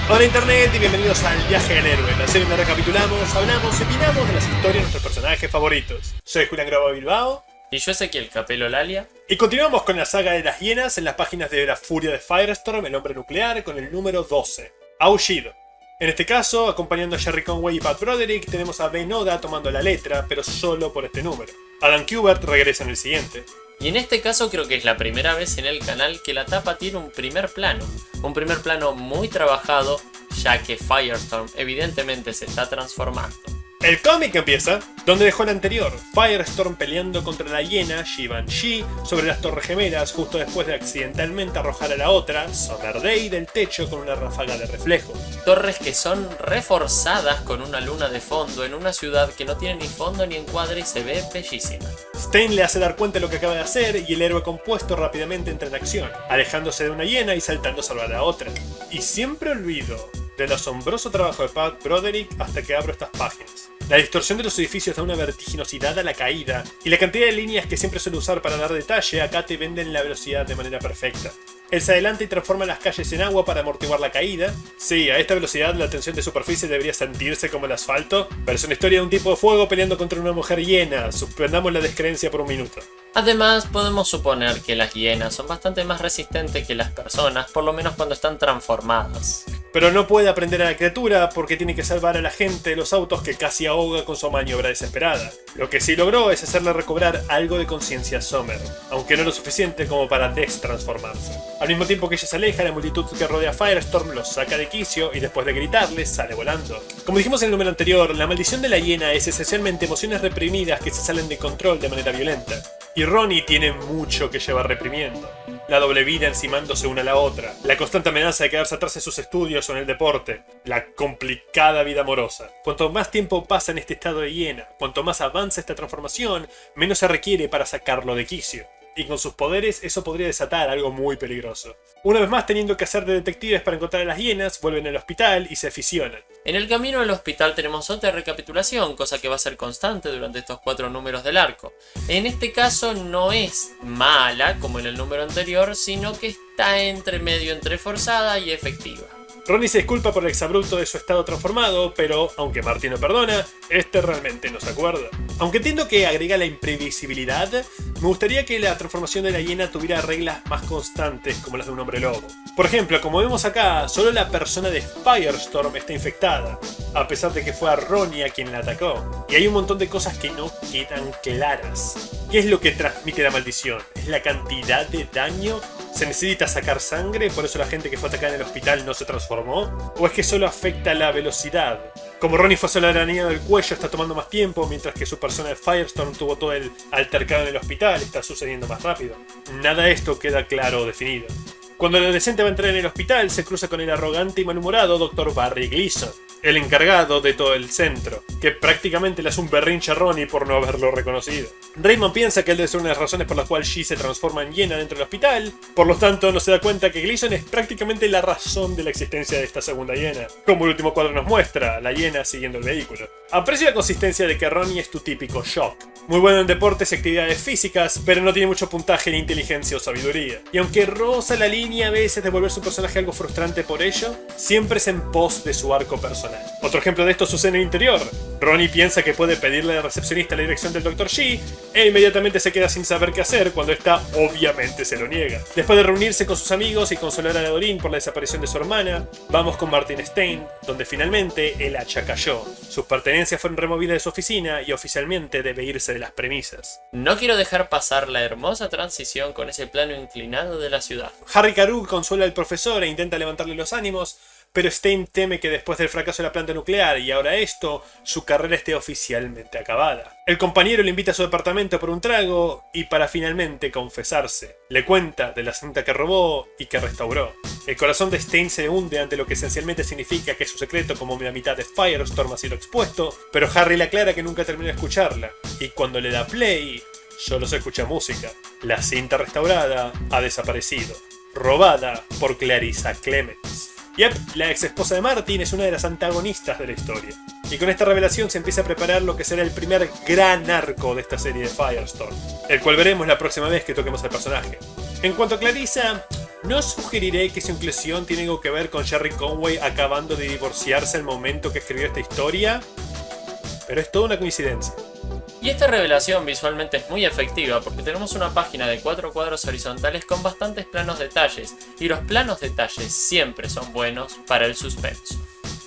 Hola Internet y bienvenidos al Viaje del Héroe, la serie donde recapitulamos, hablamos y opinamos de las historias de nuestros personajes favoritos. Soy Julián Grobo Bilbao. Y yo Ezequiel Capelo Lalia. Y continuamos con la saga de las hienas en las páginas de La Furia de Firestorm, el hombre nuclear, con el número 12, Aullido. En este caso, acompañando a Jerry Conway y Pat Broderick, tenemos a Ben Oda tomando la letra, pero solo por este número. Adam Kubert regresa en el siguiente. Y en este caso creo que es la primera vez en el canal que la tapa tiene un primer plano. Un primer plano muy trabajado, ya que Firestorm evidentemente se está transformando. El cómic empieza donde dejó el anterior, Firestorm peleando contra la hiena Givenchy sobre las Torres Gemelas justo después de accidentalmente arrojar a la otra, Summer Day, del techo con una ráfaga de reflejo. Torres que son reforzadas con una luna de fondo en una ciudad que no tiene ni fondo ni encuadre y se ve bellísima. Stein le hace dar cuenta de lo que acaba de hacer y el héroe compuesto rápidamente entra en acción, alejándose de una hiena y saltando a salvar a la otra. Y siempre olvido del asombroso trabajo de Pat Broderick hasta que abro estas páginas. La distorsión de los edificios da una vertiginosidad a la caída, y la cantidad de líneas que siempre suele usar para dar detalle acá te venden la velocidad de manera perfecta. Él se adelanta y transforma las calles en agua para amortiguar la caída. Sí, a esta velocidad la tensión de superficie debería sentirse como el asfalto, pero es una historia de un tipo de fuego peleando contra una mujer hiena. Suspendamos la descreencia por un minuto. Además, podemos suponer que las hienas son bastante más resistentes que las personas, por lo menos cuando están transformadas. Pero no puede aprender a la criatura porque tiene que salvar a la gente de los autos que casi ahoga con su maniobra desesperada. Lo que sí logró es hacerle recobrar algo de conciencia a Summer, aunque no lo suficiente como para destransformarse. Al mismo tiempo que ella se aleja, la multitud que rodea a Firestorm los saca de quicio y después de gritarles sale volando. Como dijimos en el número anterior, la maldición de la hiena es esencialmente emociones reprimidas que se salen de control de manera violenta. Y Ronnie tiene mucho que llevar reprimiendo. La doble vida encimándose una a la otra, la constante amenaza de quedarse atrás en sus estudios o en el deporte, la complicada vida amorosa. Cuanto más tiempo pasa en este estado de hiena, cuanto más avanza esta transformación, menos se requiere para sacarlo de quicio. Y con sus poderes eso podría desatar algo muy peligroso. Una vez más, teniendo que hacer de detectives para encontrar a las hienas, vuelven al hospital y se fisionan. En el camino al hospital tenemos otra recapitulación, cosa que va a ser constante durante estos 4 números del arco. En este caso no es mala como en el número anterior, sino que está entre medio entre forzada y efectiva. Ronnie se disculpa por el exabrupto de su estado transformado, pero, aunque Marty no perdona, este realmente no se acuerda. Aunque entiendo que agrega la imprevisibilidad, me gustaría que la transformación de la hiena tuviera reglas más constantes como las de un hombre lobo. Por ejemplo, como vemos acá, solo la persona de Firestorm está infectada, a pesar de que fue a Ronnie a quien la atacó. Y hay un montón de cosas que no quedan claras. ¿Qué es lo que transmite la maldición? ¿Es la cantidad de daño? ¿Se necesita sacar sangre? ¿Por eso la gente que fue atacada en el hospital no se transformó? ¿O es que solo afecta la velocidad? Como Ronnie fue solo arañado del cuello, está tomando más tiempo, mientras que su persona de Firestorm tuvo todo el altercado en el hospital, está sucediendo más rápido. Nada de esto queda claro o definido. Cuando el adolescente va a entrar en el hospital, se cruza con el arrogante y malhumorado Dr. Barry Gleason, el encargado de todo el centro, que prácticamente le hace un berrinche a Ronnie por no haberlo reconocido. Raymond piensa que él debe ser una de las razones por las cuales G se transforma en hiena dentro del hospital, por lo tanto no se da cuenta que Gleason es prácticamente la razón de la existencia de esta segunda hiena, como el último cuadro nos muestra, la hiena siguiendo el vehículo. Aprecio la consistencia de que Ronnie es tu típico shock. Muy bueno en deportes y actividades físicas, pero no tiene mucho puntaje en inteligencia o sabiduría. Y aunque roza la línea a veces de volver su personaje algo frustrante por ello, siempre es en pos de su arco personal. Otro ejemplo de esto sucede en el interior. Ronnie piensa que puede pedirle a la recepcionista la dirección del Dr. G e inmediatamente se queda sin saber qué hacer cuando esta obviamente se lo niega. Después de reunirse con sus amigos y consolar a Doreen por la desaparición de su hermana, vamos con Martin Stein, donde finalmente el hacha cayó. Sus pertenencias fueron removidas de su oficina y oficialmente debe irse de las premisas. No quiero dejar pasar la hermosa transición con ese plano inclinado de la ciudad. Harry Carew consuela al profesor e intenta levantarle los ánimos, pero Stein teme que después del fracaso de la planta nuclear y ahora esto, su carrera esté oficialmente acabada. El compañero le invita a su departamento por un trago y para finalmente confesarse. Le cuenta de la cinta que robó y que restauró. El corazón de Stein se hunde ante lo que esencialmente significa que su secreto como la mitad de Firestorm ha sido expuesto, pero Harry le aclara que nunca terminó de escucharla, y cuando le da play, solo se escucha música. La cinta restaurada ha desaparecido, robada por Clarissa Clemens. Yep, la ex esposa de Martin es una de las antagonistas de la historia. Y con esta revelación se empieza a preparar lo que será el primer gran arco de esta serie de Firestorm, el cual veremos la próxima vez que toquemos al personaje. En cuanto a Clarissa, No sugeriré que su inclusión tiene algo que ver con Gerry Conway acabando de divorciarse al momento que escribió esta historia, pero es toda una coincidencia. Y esta revelación visualmente es muy efectiva porque tenemos una página de 4 cuadros horizontales con bastantes planos detalles, y los planos detalles siempre son buenos para el suspenso.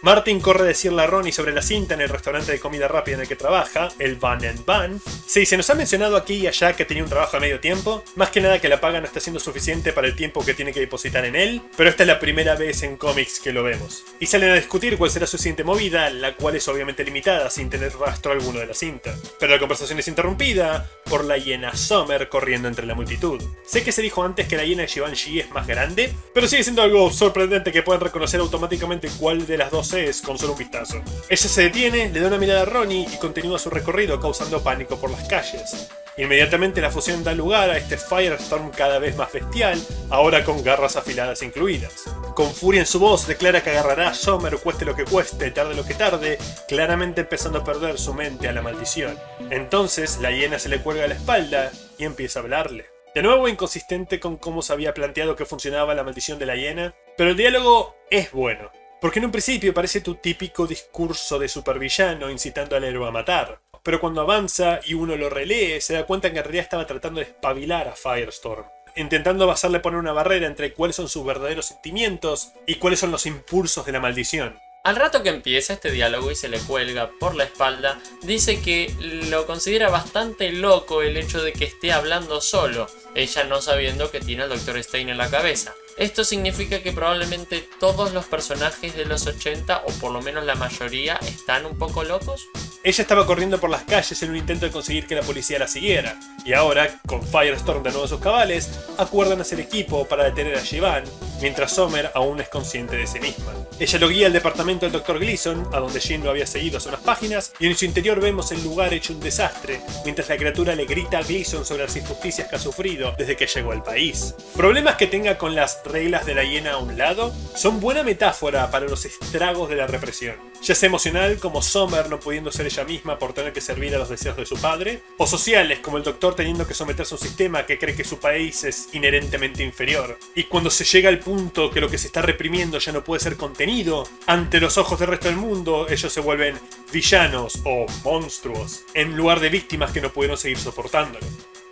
Martin corre a decirle a Ronnie sobre la cinta en el restaurante de comida rápida en el que trabaja, el Van and Van. Sí, se nos ha mencionado aquí y allá que tenía un trabajo a medio tiempo, más que nada que la paga no está siendo suficiente para el tiempo que tiene que depositar en él, pero esta es la primera vez en cómics que lo vemos. Y salen a discutir cuál será su siguiente movida, la cual es obviamente limitada, sin tener rastro alguno de la cinta. Pero la conversación es interrumpida por la hiena Summer corriendo entre la multitud. Sé que se dijo antes que la hiena de Givenchy es más grande, pero sigue siendo algo sorprendente que puedan reconocer automáticamente cuál de las dos es con solo un vistazo. Ella se detiene, le da una mirada a Ronnie y continúa su recorrido causando pánico por las calles. Inmediatamente la fusión da lugar a este Firestorm cada vez más bestial, ahora con garras afiladas incluidas. Con furia en su voz declara que agarrará a Summer cueste lo que cueste, tarde lo que tarde, claramente empezando a perder su mente a la maldición. Entonces la hiena se le cuelga a la espalda y empieza a hablarle. De nuevo inconsistente con cómo se había planteado que funcionaba la maldición de la hiena, pero el diálogo es bueno. Porque en un principio parece tu típico discurso de supervillano incitando al héroe a matar. Pero cuando avanza y uno lo relee, se da cuenta que en realidad estaba tratando de espabilar a Firestorm, intentando hacerle poner una barrera entre cuáles son sus verdaderos sentimientos y cuáles son los impulsos de la maldición. Al rato que empieza este diálogo y se le cuelga por la espalda, dice que lo considera bastante loco el hecho de que esté hablando solo, ella no sabiendo que tiene al Dr. Stein en la cabeza. Esto significa que probablemente todos los personajes de los 80, o por lo menos la mayoría, están un poco locos. Ella estaba corriendo por las calles en un intento de conseguir que la policía la siguiera, y ahora, con Firestorm de nuevo a sus cabales, acuerdan hacer equipo para detener a Siobhan, mientras Summer aún es consciente de sí misma. Ella lo guía al departamento del Dr. Gleason, a donde Jean lo había seguido hace unas páginas, y en su interior vemos el lugar hecho un desastre, mientras la criatura le grita a Gleason sobre las injusticias que ha sufrido desde que llegó al país. Problemas que tenga con las reglas de la hiena a un lado son buena metáfora para los estragos de la represión, ya sea emocional como Summer no pudiendo ser ella misma por tener que servir a los deseos de su padre, o sociales como el doctor teniendo que someterse a un sistema que cree que su país es inherentemente inferior, y cuando se llega al punto que lo que se está reprimiendo ya no puede ser contenido, ante los ojos del resto del mundo ellos se vuelven villanos o monstruos, en lugar de víctimas que no pudieron seguir soportándolo.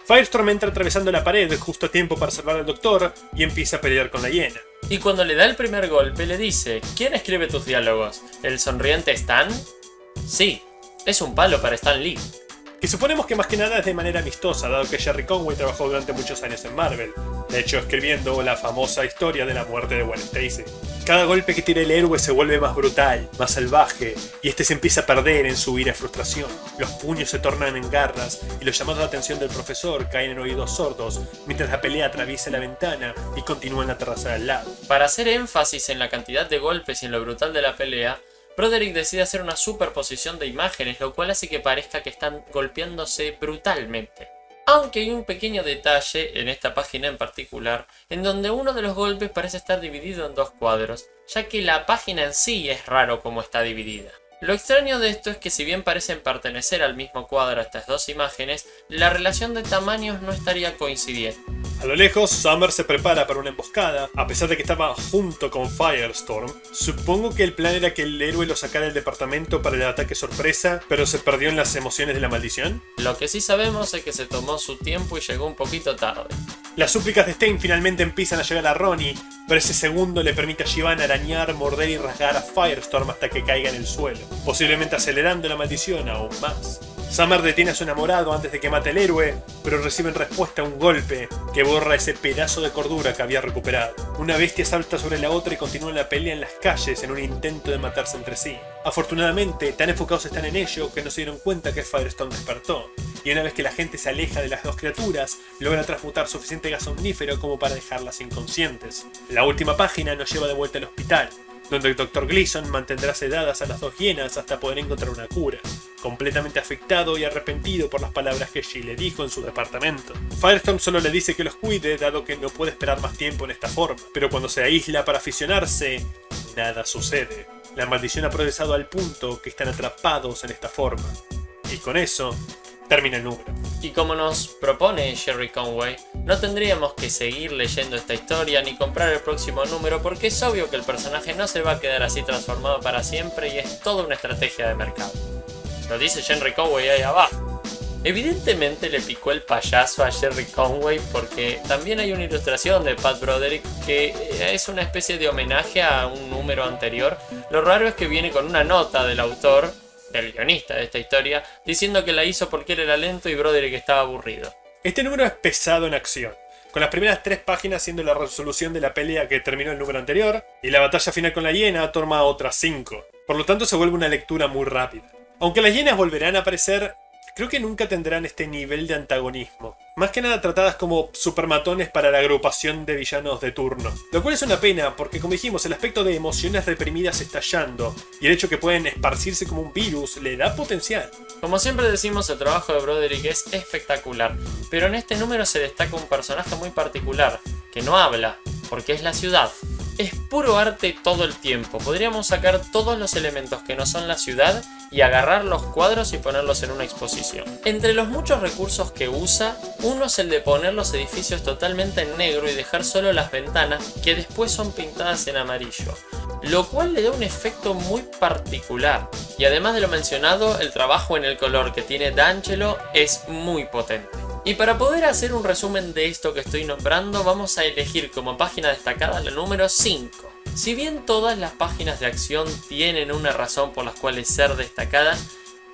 Firestorm entra atravesando la pared justo a tiempo para salvar al doctor y empieza a pelear con la hiena. Y cuando le da el primer golpe le dice: ¿quién escribe tus diálogos? ¿El sonriente Stan? Sí, es un palo para Stan Lee. Que suponemos que más que nada es de manera amistosa, dado que Gerry Conway trabajó durante muchos años en Marvel, de hecho escribiendo la famosa historia de la muerte de Gwen Stacy. Cada golpe que tira el héroe se vuelve más brutal, más salvaje, y este se empieza a perder en su ira y frustración. Los puños se tornan en garras, y los llamados de atención del profesor caen en oídos sordos, mientras la pelea atraviesa la ventana y continúa en la terraza de al lado. Para hacer énfasis en la cantidad de golpes y en lo brutal de la pelea, Broderick decide hacer una superposición de imágenes, lo cual hace que parezca que están golpeándose brutalmente. Aunque hay un pequeño detalle en esta página en particular, en donde uno de los golpes parece estar dividido en dos cuadros, ya que la página en sí es raro como está dividida. Lo extraño de esto es que si bien parecen pertenecer al mismo cuadro estas dos imágenes, la relación de tamaños no estaría coincidiendo. A lo lejos, Summer se prepara para una emboscada, a pesar de que estaba junto con Firestorm. Supongo que el plan era que el héroe lo sacara del departamento para el ataque sorpresa, pero se perdió en las emociones de la maldición. Lo que sí sabemos es que se tomó su tiempo y llegó un poquito tarde. Las súplicas de Stein finalmente empiezan a llegar a Ronnie, pero ese segundo le permite a Siobhan arañar, morder y rasgar a Firestorm hasta que caiga en el suelo, posiblemente acelerando la maldición aún más. Summer detiene a su enamorado antes de que mate al héroe, pero recibe en respuesta un golpe que borra ese pedazo de cordura que había recuperado. Una bestia salta sobre la otra y continúa la pelea en las calles en un intento de matarse entre sí. Afortunadamente, tan enfocados están en ello que no se dieron cuenta que Firestorm despertó, y una vez que la gente se aleja de las dos criaturas, logra transmutar suficiente gas omnífero como para dejarlas inconscientes. La última página nos lleva de vuelta al hospital, donde el Dr. Gleason mantendrá sedadas a las dos hienas hasta poder encontrar una cura, completamente afectado y arrepentido por las palabras que She le dijo en su departamento. Firestorm solo le dice que los cuide, dado que no puede esperar más tiempo en esta forma, pero cuando se aísla para aficionarse, nada sucede. La maldición ha progresado al punto que están atrapados en esta forma. Y con eso, termina el número. Y como nos propone Gerry Conway, No tendríamos que seguir leyendo esta historia ni comprar el próximo número porque es obvio que el personaje no se va a quedar así transformado para siempre y es toda una estrategia de mercado. Lo dice Henry Conway ahí abajo. Evidentemente le picó el payaso a Jerry Conway porque también hay una ilustración de Pat Broderick que es una especie de homenaje a un número anterior. Lo raro es que viene con una nota del autor, del guionista de esta historia, diciendo que la hizo porque él era lento y Broderick estaba aburrido. Este número es pesado en acción, con las primeras 3 páginas siendo la resolución de la pelea que terminó el número anterior, y la batalla final con la hiena toma otras 5. Por lo tanto se vuelve una lectura muy rápida. Aunque las hienas volverán a aparecer, creo que nunca tendrán este nivel de antagonismo. Más que nada tratadas como supermatones para la agrupación de villanos de turno. Lo cual es una pena, porque como dijimos, el aspecto de emociones reprimidas estallando y el hecho que pueden esparcirse como un virus le da potencial. Como siempre decimos, el trabajo de Broderick es espectacular, pero en este número se destaca un personaje muy particular, que no habla, porque es la ciudad. Es puro arte todo el tiempo, podríamos sacar todos los elementos que no son la ciudad y agarrar los cuadros y ponerlos en una exposición. Entre los muchos recursos que usa, uno es el de poner los edificios totalmente en negro y dejar solo las ventanas que después son pintadas en amarillo, lo cual le da un efecto muy particular. Y además de lo mencionado, el trabajo en el color que tiene D'Angelo es muy potente. Y para poder hacer un resumen de esto que estoy nombrando, vamos a elegir como página destacada la número 5. Si bien todas las páginas de acción tienen una razón por las cuales ser destacadas,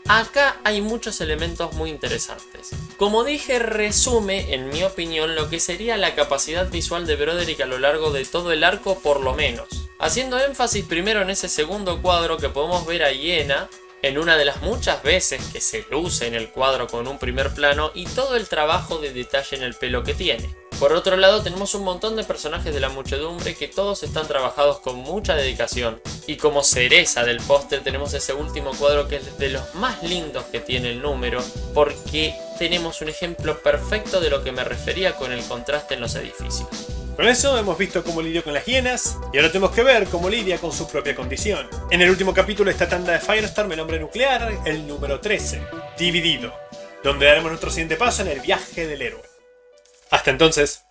acá hay muchos elementos muy interesantes. Como dije, resume, en mi opinión, lo que sería la capacidad visual de Broderick a lo largo de todo el arco por lo menos. Haciendo énfasis primero en ese segundo cuadro que podemos ver a Hiena, en una de las muchas veces que se luce en el cuadro con un primer plano y todo el trabajo de detalle en el pelo que tiene. Por otro lado tenemos un montón de personajes de la muchedumbre que todos están trabajados con mucha dedicación. Y como cereza del póster tenemos ese último cuadro que es de los más lindos que tiene el número, porque tenemos un ejemplo perfecto de lo que me refería con el contraste en los edificios. Con eso hemos visto cómo lidió con las hienas, y ahora tenemos que ver cómo lidia con su propia condición. En el último capítulo de esta tanda de Firestorm, el hombre nuclear, el número 13, Dividido, donde daremos nuestro siguiente paso en el viaje del héroe. Hasta entonces.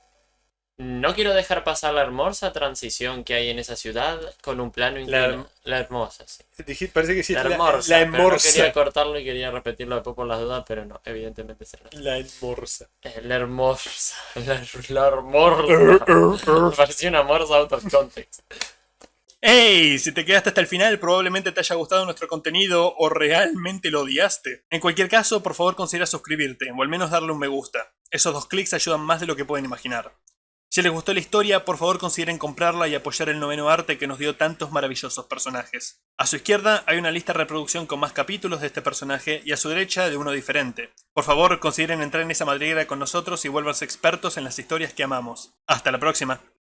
No quiero dejar pasar la hermosa transición que hay en esa ciudad con un plano inclinado. La hermosa, sí. Parece que sí, la hermosa. La hermosa. No quería cortarlo y quería repetirlo después por las dudas, pero no, evidentemente se no. La hermosa. La hermosa. La hermosa. Parecía una morsa out of context. ¡Hey! Si te quedaste hasta el final, probablemente te haya gustado nuestro contenido o realmente lo odiaste. En cualquier caso, por favor considera suscribirte o al menos darle un me gusta. Esos 2 clics ayudan más de lo que pueden imaginar. Si les gustó la historia, por favor consideren comprarla y apoyar el noveno arte que nos dio tantos maravillosos personajes. A su izquierda hay una lista de reproducción con más capítulos de este personaje y a su derecha de uno diferente. Por favor consideren entrar en esa madriguera con nosotros y vuélvanse expertos en las historias que amamos. ¡Hasta la próxima!